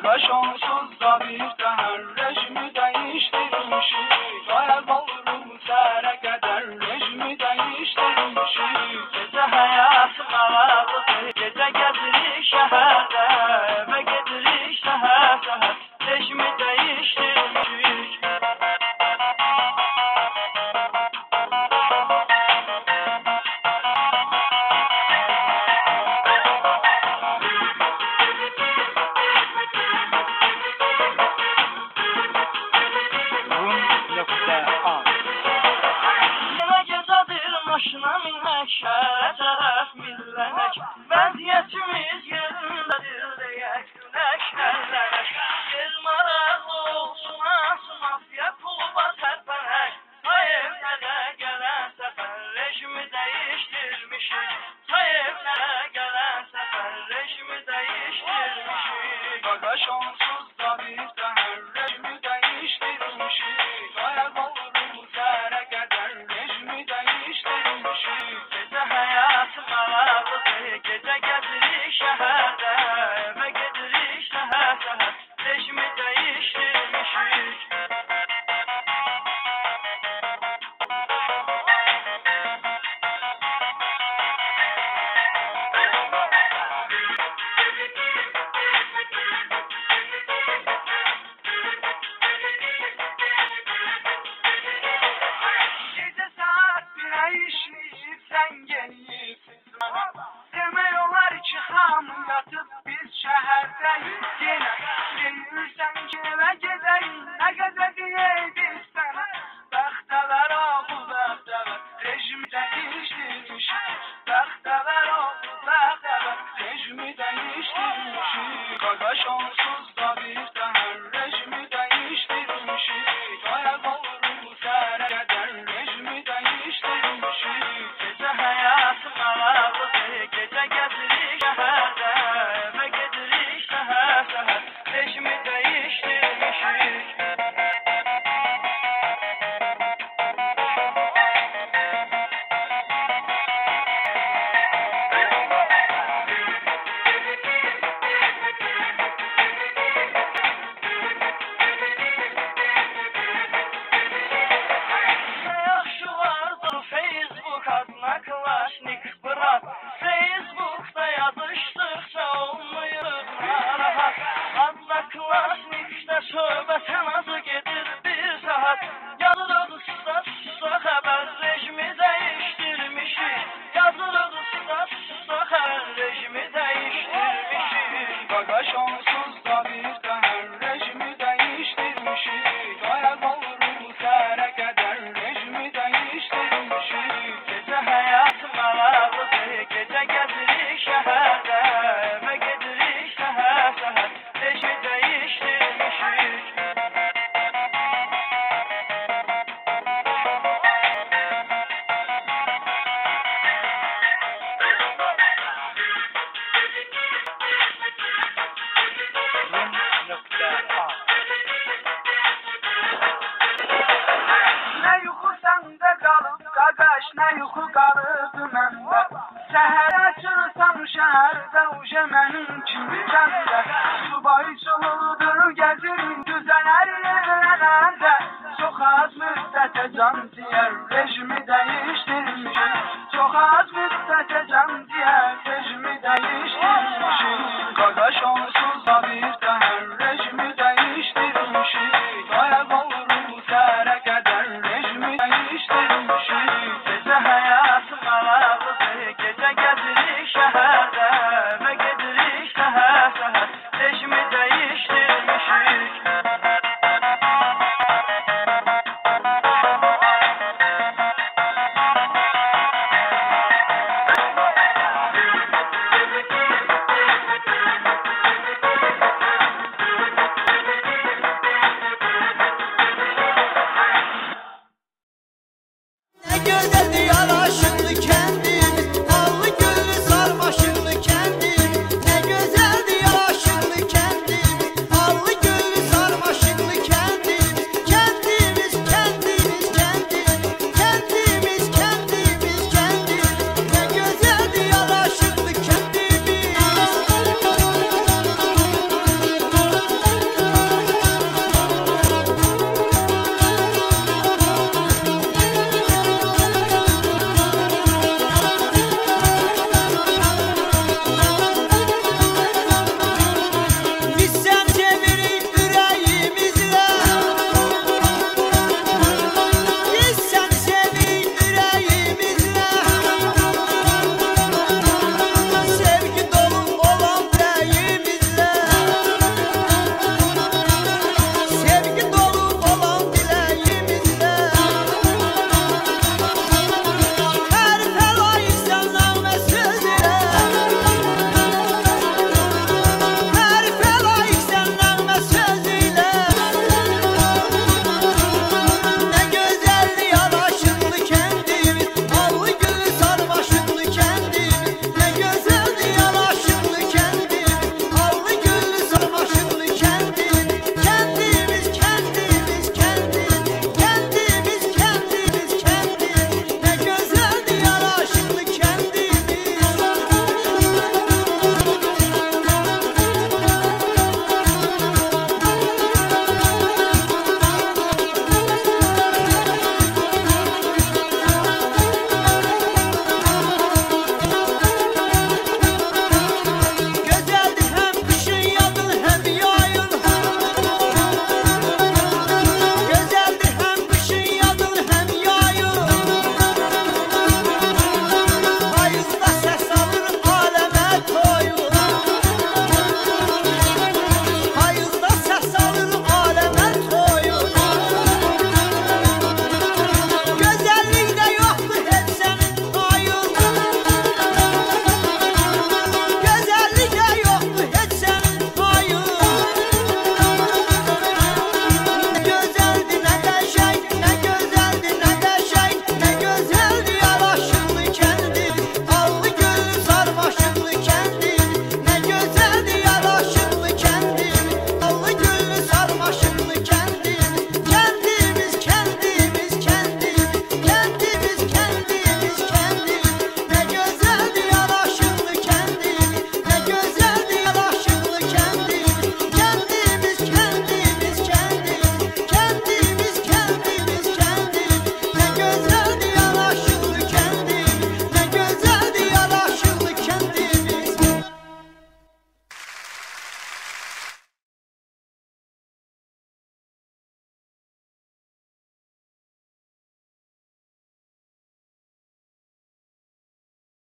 Kardeş onsuz da bir səhər rejimi değiştirmişik. Ayaz olurum səhərə qədər rejimi değiştirmişik. Gecə həyatım ağladı, gecə gəzirik şəhərdə, evə gedirik səhər-səhər, rejimi değiştirmişik. Maşına minək, şəhərə tərəf millənək, vəziyyətimiz yerindədir deyək, günək ələnək. Bir maraqlı olsun, ansın mafya kluba tərpənək, Tayevlərə gələn səfər rejimi değiştirmişik, Tayevlərə gələn səfər rejimi değiştirmişik. Kardeş onsuz da bir səhər rejimi değiştirmişik. Ayaz olurum səhərə qədər rejimi değiştirmişik. Gecə həyatım ağladı, gecə gəzirik şəhərdə, evə gedirik səhər-səhər, rejimi değiştirmişik. Gecə saat 1'ə işləyib sən yeniyibsiz mənə. Demək olar ki hamı yatıb biz şəhərdəyik yenə. Deyirsən ki evə gedəyik, nə qədər deyək biz sənə. Bəxtəvər oğul bəxtəvər rejimi değiştirmişik. Bəxtəvər oğul bəxtəvər rejimi değiştirmişik. Kardeş onsuz da bir səhər rejimi değiştirmişik. Ayaz olurum səhərə qədər rejimi değiştirmişik. Gecə həyatım ağladı, gecə gəzirik şəhərdə, evə gedirik səhər-səhər, rejimi değiştirmişik. Adına Klaşnik bırak, Facebook'ta yazıştıkça olmuyor narahat. Adına Klaşnik'te söhbət nazı gedir bir saat. Yazılır usta haber rejimi değiştirmişik. Yazılır usta haber rejimi değiştirmişik. Kardeş onsuz da bir səhər rejimi değiştirmişik. Ayaz olurum səhərə qədər rejimi değiştirmişik. Gecə həyatım ağladı, gecə gəzirik şəhərdə, evə gedirik səhər-səhər, rejimi değiştirmişik. Nə yuxu səndə qalıb qaqaş, nə yuxu qalıbdı məndə. Səhər açırsam şəhərdə uje mənim kimi kəndə. Subay çuludur gəzirim düzələr yerlənəndə. Çox az müddətə can ciyər rejimi değiştirmişik. Çox az müddətə can ciyər rejimi değiştirmişik.